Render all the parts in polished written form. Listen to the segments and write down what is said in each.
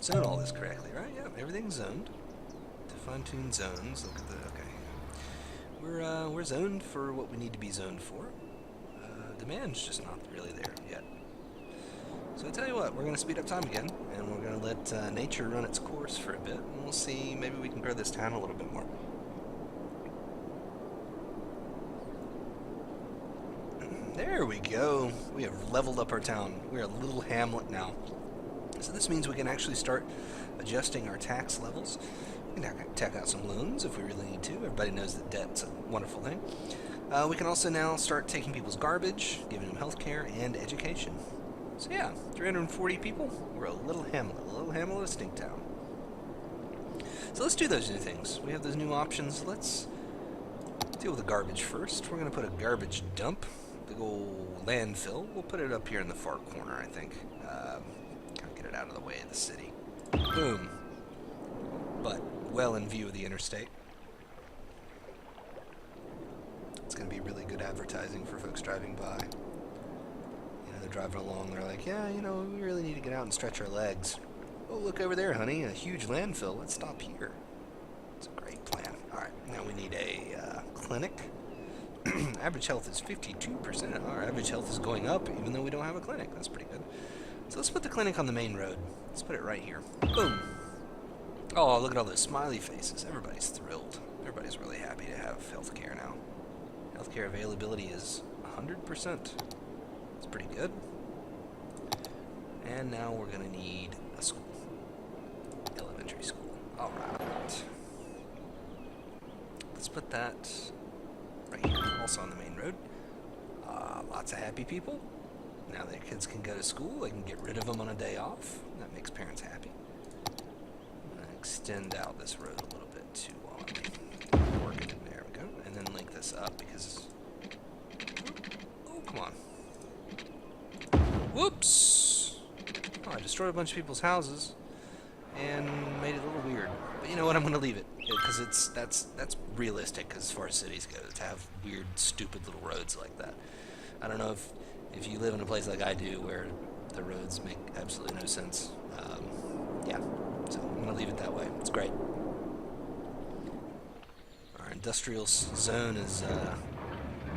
zone all this correctly, right? Yeah, everything's zoned. To fine-tune zones. Look at the... Okay. We're zoned for what we need to be zoned for. Demand's just not really there yet. So I tell you what, we're going to speed up time again, and we're going to let nature run its course for a bit, and we'll see, maybe we can grow this town a little bit more. There we go. We have leveled up our town. We're a little hamlet now. So this means we can actually start adjusting our tax levels. We can tack out some loans if we really need to. Everybody knows that debt's a wonderful thing. We can also now start taking people's garbage, giving them health care and education. So yeah, 340 people. We're a little hamletistic town. So let's do those new things. We have those new options. Let's deal with the garbage first. We're going to put a garbage dump, big old landfill. We'll put it up here in the far corner, I think. Kind of get it out of the way of the city. Boom. But well in view of the interstate. It's going to be really good advertising for folks driving by. You know, they're driving along, they're like, yeah, you know, we really need to get out and stretch our legs. Oh, look over there, honey, a huge landfill. Let's stop here. It's a great plan. Alright, now we need a clinic. Average health is 52%. Our average health is going up, even though we don't have a clinic. That's pretty good. So let's put the clinic on the main road. Let's put it right here. Boom. Oh, look at all those smiley faces. Everybody's thrilled. Everybody's really happy to have healthcare now. Healthcare availability is 100%. It's pretty good. And now we're going to need a school. Elementary school. Alright. Let's put that right here, also on the main road. Lots of happy people. Now their kids can go to school. They can get rid of them on a day off. That makes parents happy. I'm going to extend out this road a little bit too long. There we go. And then link this up because... Oh, come on. Whoops! Oh, I destroyed a bunch of people's houses and made it a little weird. But you know what? I'm going to leave it because that's realistic as far as cities go, to have weird, stupid little roads like that. I don't know if you live in a place like I do where the roads make absolutely no sense. Yeah, so I'm going to leave it that way. It's great. Our industrial zone is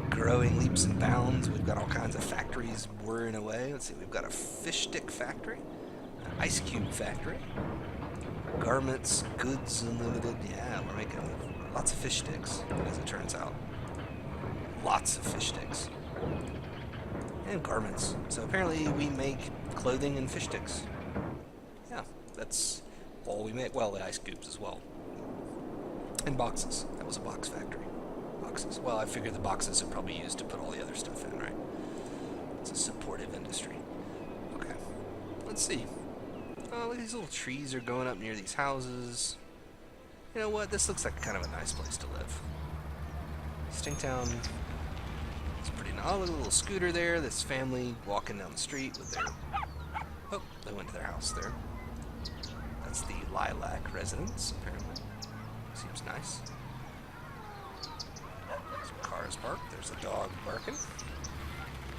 growing leaps and bounds. We've got all kinds of factories whirring away. Let's see, we've got a fish stick factory, an ice cube factory, garments, goods unlimited. Yeah, we're making lots of fish sticks, as it turns out. Lots of fish sticks. And garments. So apparently we make clothing and fish sticks. Yeah, that's all we make. Well, the ice cubes as well. And boxes. That was a box factory. Boxes. Well, I figured the boxes are probably used to put all the other stuff in, right? It's a supportive industry. Okay. Let's see. Oh, look, these little trees are going up near these houses. You know what? This looks like kind of a nice place to live. Stinktown. It's pretty nice. Oh, look at a little scooter there. This family walking down the street with their... Oh, they went to their house there. That's the Lilac residence, apparently. Seems nice. Some cars parked. There's a dog barking.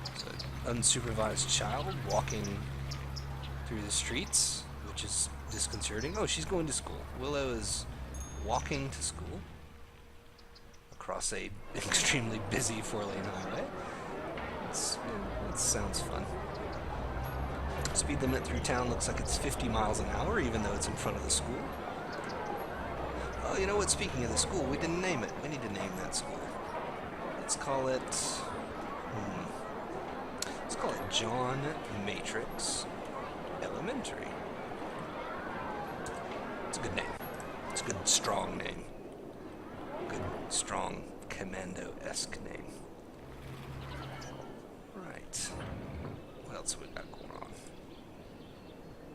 There's an unsupervised child walking through the streets, which is disconcerting. Oh, she's going to school. Willow is walking to school across a extremely busy 4-lane highway. That sounds fun. Speed limit through town looks like it's 50 miles an hour, even though it's in front of the school. Oh, you know what? Speaking of the school, we didn't name it. We need to name that school. Let's call it... Let's call it John Matrix Elementary. It's a good name. It's a good, strong name. Good, strong, commando-esque name. Right. What else have we got going on?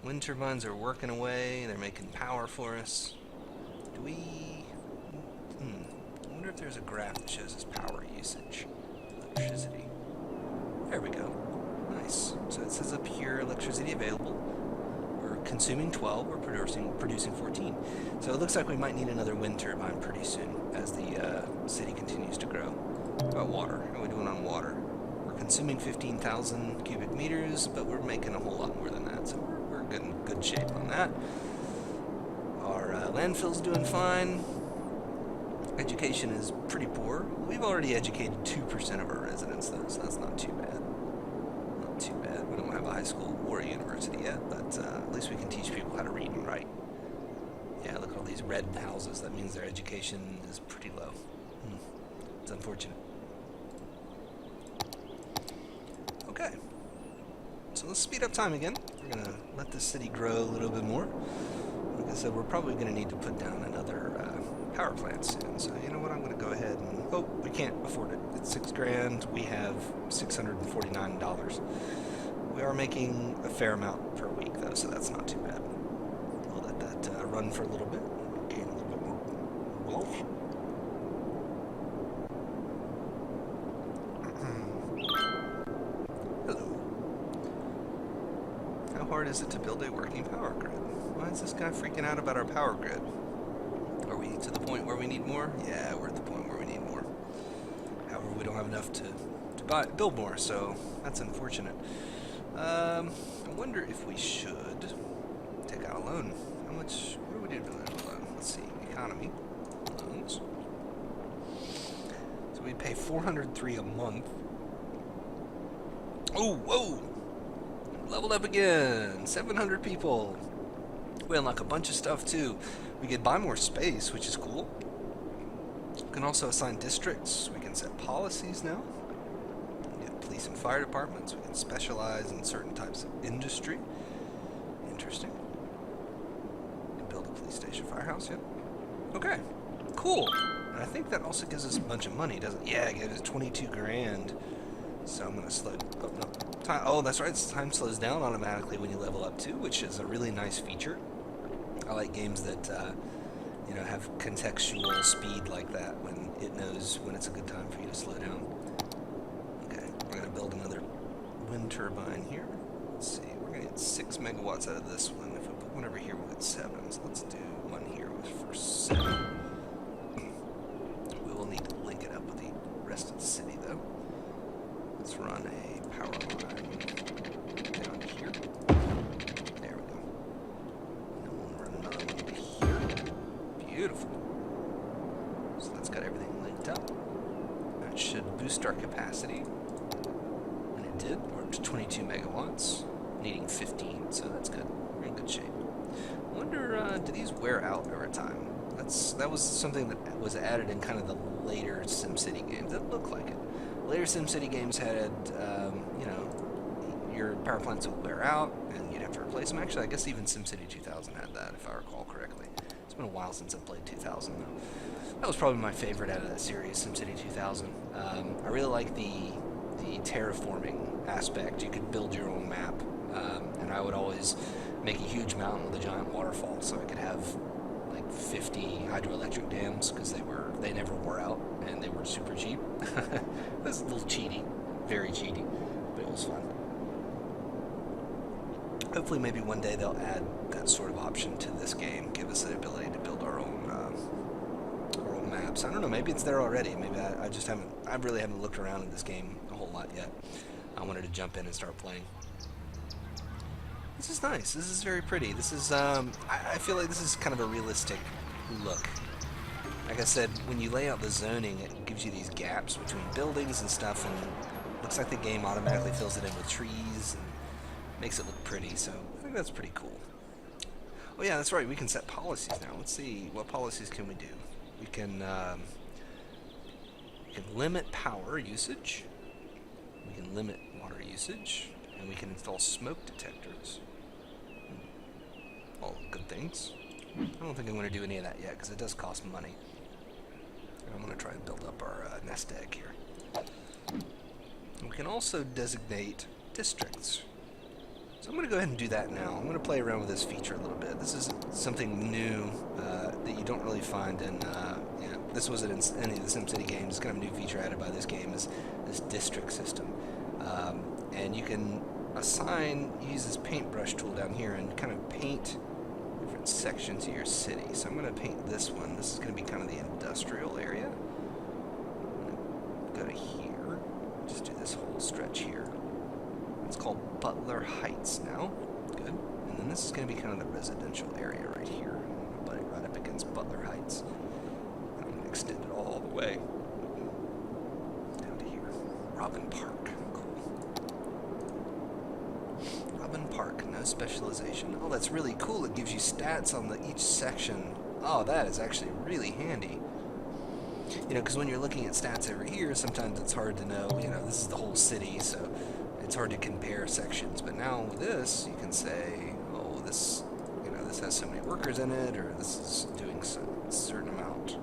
Wind turbines are working away. They're making power for us. Do we... I wonder if there's a graph that shows us power usage. Electricity. There we go. Nice. So it says up here, electricity available. We're consuming 12, we're producing 14. So it looks like we might need another wind turbine pretty soon as the city continues to grow. What about water? How are we doing on water? We're consuming 15,000 cubic meters, but we're making a whole lot more than that, so we're good in good shape on that. that. Our landfill's doing fine. Education is pretty poor. We've already educated 2% of our residents, though, so that's not too bad. Not too bad. We don't have a high school or a university yet, but at least we can teach people how to read and write. Yeah, look at all these red houses. That means their education is pretty low. It's unfortunate. Okay. So let's speed up time again. We're going to let this city grow a little bit more. Like I said, we're probably going to need to put down another power plant soon. So you know what? I'm going to go ahead and... Oh, we can't afford it. It's $6 grand. We have $649. We are making a fair amount per week, though, so that's not too bad. We'll let that run for a little bit. Gain a little bit more wealth. How hard is it to build a working power grid? Why is this guy freaking out about our power grid? Are we to the point where we need more? Yeah, we're at the point where we need more. However, we don't have enough to build more, so that's unfortunate. I wonder if we should take out a loan. How much? What do we do to that loan? Let's see. Economy. Loans. So we pay $403 a month. Oh, whoa! Leveled up again. 700 people. We unlock a bunch of stuff too. We can buy more space, which is cool. We can also assign districts. We can set policies now. We get police and fire departments. We can specialize in certain types of industry. Interesting. We can build a police station, firehouse, yep. Okay, cool. And I think that also gives us a bunch of money, doesn't it? Yeah, it gives us 22 grand. So I'm going to slow... Oh, no. Oh, that's right. Time slows down automatically when you level up too, which is a really nice feature. I like games that, you know, have contextual speed like that when it knows when it's a good time for you to slow down. Okay, we're going to build another wind turbine here. Let's see, we're going to get 6 megawatts out of this one. If we put one over here, we'll get 7. So let's do one here for 7. We will need to link it up with the rest of the city, though. Let's run a power line down here. There we go. And then we'll run another one to here. Beautiful. So that's got everything linked up. That should boost our capacity. And it did. We're up to 22 megawatts, needing 15, so that's good. We're in good shape. I wonder, do these wear out over time? That was something that was added in kind of the later SimCity games. It looked like it. Later SimCity games had, you know, your power plants would wear out, and you'd have to replace them. Actually, I guess even SimCity 2000 had that, if I recall correctly. It's been a while since I played 2000, though. That was probably my favorite out of that series, SimCity 2000. I really like the terraforming aspect. You could build your own map, and I would always make a huge mountain with a giant waterfall, so I could have like 50 hydroelectric dams, because they never wore out, and they were super cheap. It was a little cheaty, very cheaty, but it was fun. Hopefully maybe one day they'll add that sort of option to this game, give us the ability to build our own maps. I don't know, maybe it's there already. Maybe I really haven't looked around in this game a whole lot yet. I wanted to jump in and start playing. This is nice. This is very pretty. This is, I feel like this is kind of a realistic look. Like I said, when you lay out the zoning, it gives you these gaps between buildings and stuff, and it looks like the game automatically fills it in with trees and makes it look pretty, so I think that's pretty cool. Oh yeah, that's right, we can set policies now. Let's see, what policies can we do? We can limit power usage, we can limit water usage, and we can install smoke detectors. All good things. I don't think I'm going to do any of that yet, because it does cost money. I'm going to try and build up our nest egg here. We can also designate districts. So I'm going to go ahead and do that now. I'm going to play around with this feature a little bit. This is something new that you don't really find in, this wasn't in any of the SimCity games. It's kind of a new feature added by this game, is this district system. And you can use this paintbrush tool down here and kind of paint different sections of your city. So I'm going to paint this one. This is going to be kind of the industrial area. I'm going to go to here. Just do this whole stretch here. It's called Butler Heights now. Good. And then this is going to be kind of the residential area right here. Right up against Butler Heights. And I'm going to extend it all the way down to here. Robin Park. Cool. Robin Park, no specialization. Oh, that's really cool. It gives you stats on each section. Oh, that is actually really handy. You know, because when you're looking at stats over here, sometimes it's hard to know, you know, this is the whole city, so it's hard to compare sections. But now with this, you can say, oh, this, you know, this has so many workers in it, or this is doing a certain amount,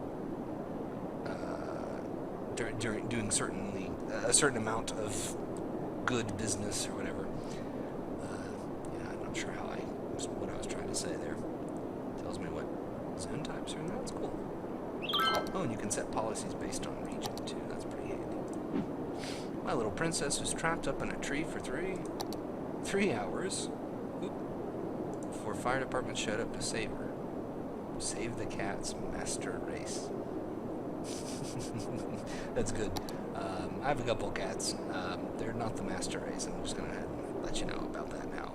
doing certainly a certain amount of good business or whatever. Yeah, I'm not sure what I was trying to say there. Tells me what zone types are in there. That's cool. Oh, and you can set policies based on region too. That's pretty handy. My little princess was trapped up in a tree for three hours. Oop, before fire department showed up to save her. Save the cat's master race. That's good. I have a couple cats. They're not the master race. I'm just gonna let you know about that now.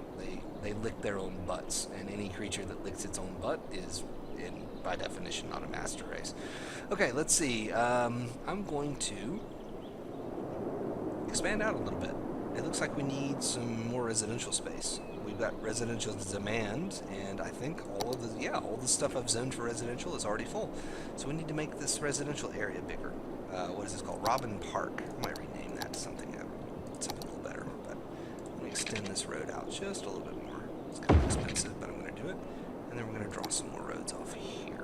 They lick their own butts, and any creature that licks its own butt is, by definition, not a master race. Okay, let's see. I'm going to expand out a little bit. It looks like we need some more residential space. We've got residential demand, and I think all the stuff I've zoned for residential is already full. So we need to make this residential area bigger. What is this called? Robin Park. I might rename that to something a little better. But let me extend this road out just a little bit more. It's kind of expensive, but I'm going to do it. And then we're going to draw some more roads off here.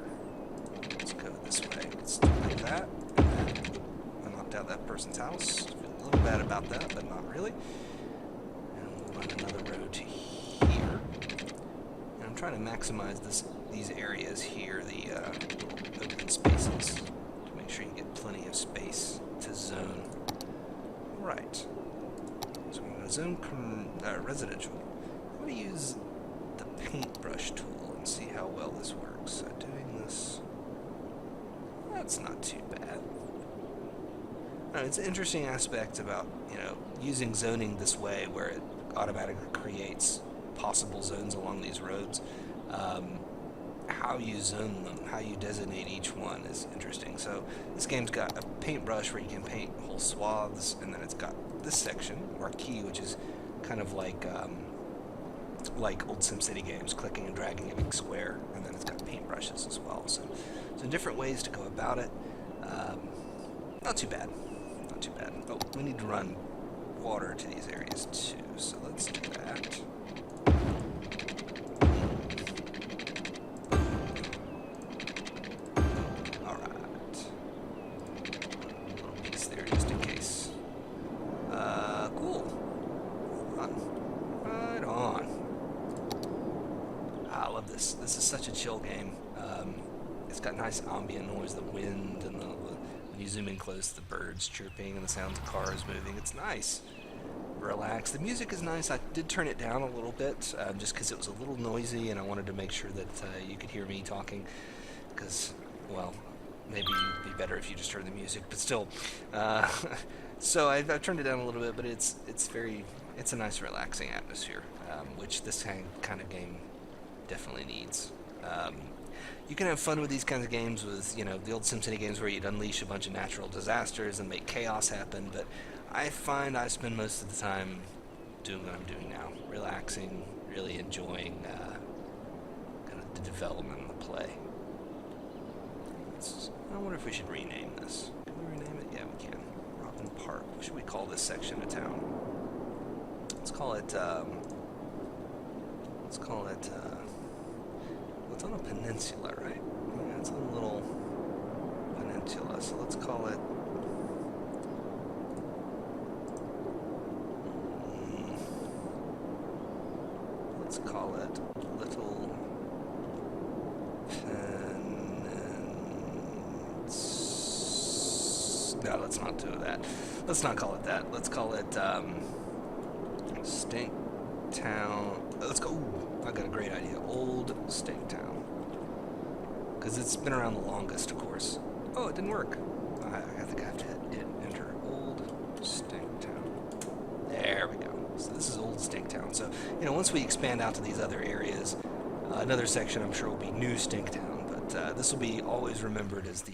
Let's go this way. Let's do like that. I knocked out that person's house. I feel a little bad about that, but not really. And we'll run another road to here. And I'm trying to maximize these areas here, the open spaces, to make sure you get plenty of space to zone. Right. So I'm going to zone residential. I'm going to use the paintbrush tool and see how well this works. So doing this, that's not too bad. It's an interesting aspect about, you know, using zoning this way where it automatically creates possible zones along these roads. How you zone them, how you designate each one is interesting. So this game's got a paintbrush where you can paint whole swaths, and then it's got this section, Marquee, which is kind of like old SimCity games, clicking and dragging a big square, and then it's got paintbrushes as well. So different ways to go about it. Not too bad. Not too bad. Oh, we need to run water to these areas too, so let's do that. Alright. A little piece there just in case. Cool. Right on. I love this. This is such a chill game. It's got nice ambient noise, the wind, and when you zoom in close, the birds chirping and the sounds of cars moving. It's nice. Relax. The music is nice. I did turn it down a little bit just because it was a little noisy, and I wanted to make sure that you could hear me talking. Because, well, maybe it'd be better if you just heard the music, but still. So I've turned it down a little bit, but it's a nice relaxing atmosphere, which this kind of game definitely needs. You can have fun with these kinds of games with, you know, the old SimCity games where you'd unleash a bunch of natural disasters and make chaos happen, but I find I spend most of the time doing what I'm doing now, relaxing, really enjoying kind of the development of the play. I wonder if we should rename this. Can we rename it? Yeah, we can. Robin Park. What should we call this section of town? Let's call it, it's on a peninsula, right? Yeah, it's on a little peninsula, so let's call it, Little No, let's not do that. Let's not call it that. Let's call it, Stink Town. Let's go. Ooh, I got a great idea. Old Stink Town. Because it's been around the longest, of course. Oh, it didn't work. I think I have to hit enter. Old Stink Town. There we go. So this is Old Stinktown. So, once we expand out to these other areas, another section I'm sure will be New Stinktown, but this will be always remembered as the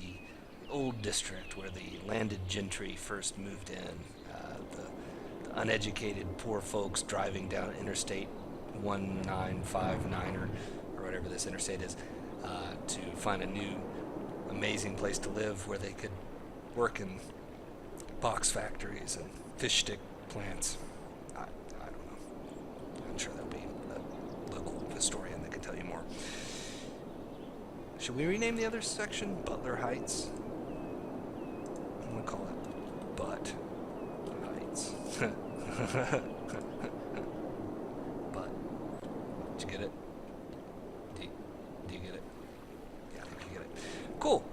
old district where the landed gentry first moved in. The uneducated poor folks driving down Interstate 1959 or whatever this interstate is to find a new amazing place to live where they could work in box factories and fish stick plants. I don't know. I'm sure there'll be a local historian that can tell you more. Should we rename the other section Butler Heights? I'm going to call it Butt Heights. But, did you get it? Do you get it? Yeah, I think you get it. Cool.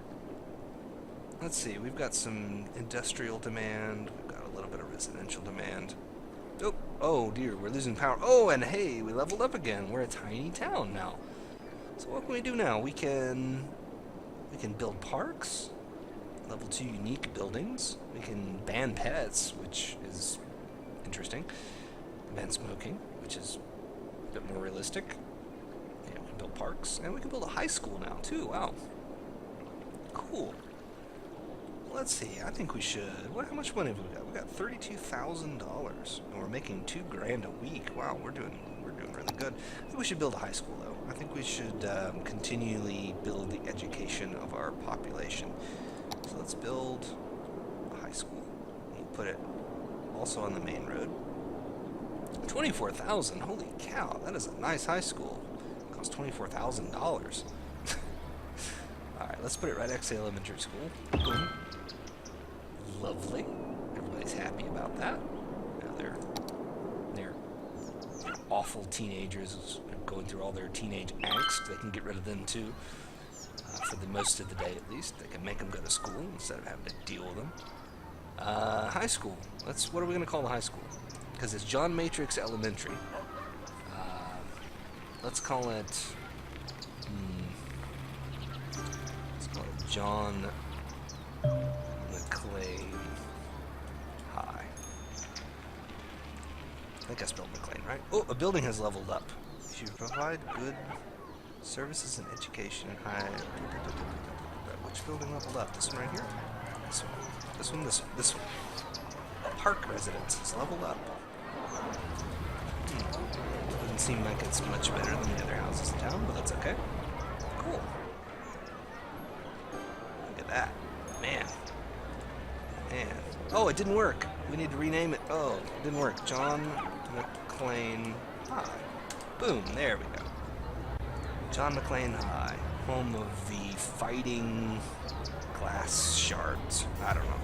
Let's see, we've got some industrial demand, we've got a little bit of residential demand. Oh dear, we're losing power. Oh, and hey, we leveled up again. We're a tiny town now. So what can we do now? We can build parks, level 2 unique buildings. We can ban pets, which is interesting. Ban smoking, which is a bit more realistic. Yeah, we can build parks, and we can build a high school now too. Wow. Cool. Let's see, I think we should. How much money have we got? We got $32,000, and we're making $2,000 a week. Wow, we're doing really good. I think we should build a high school, though. I think we should continually build the education of our population. So let's build a high school. We'll put it also on the main road. 24,000. Holy cow, that is a nice high school. It costs $24,000. All right, let's put it right next to the elementary school. Boom. Lovely. Everybody's happy about that. Now they're awful teenagers going through all their teenage angst. They can get rid of them too. For the most of the day, at least. They can make them go to school instead of having to deal with them. High school. What are we going to call the high school? Because it's John Matrix Elementary. Let's call it... let's call it John MacLeod High. I think I spelled McLean, right? Oh, a building has leveled up. If you provide good services and education in high... Which building leveled up? This one right here? This one. This one, this one, this one. Park residence has leveled up. Doesn't seem like it's much better than the other houses in town, but that's okay. Cool. Look at that. Man. Oh, it didn't work. We need to rename it. Oh, it didn't work. John MacLeod High. Boom, there we go. John MacLeod High. Home of the fighting glass shards. I don't know.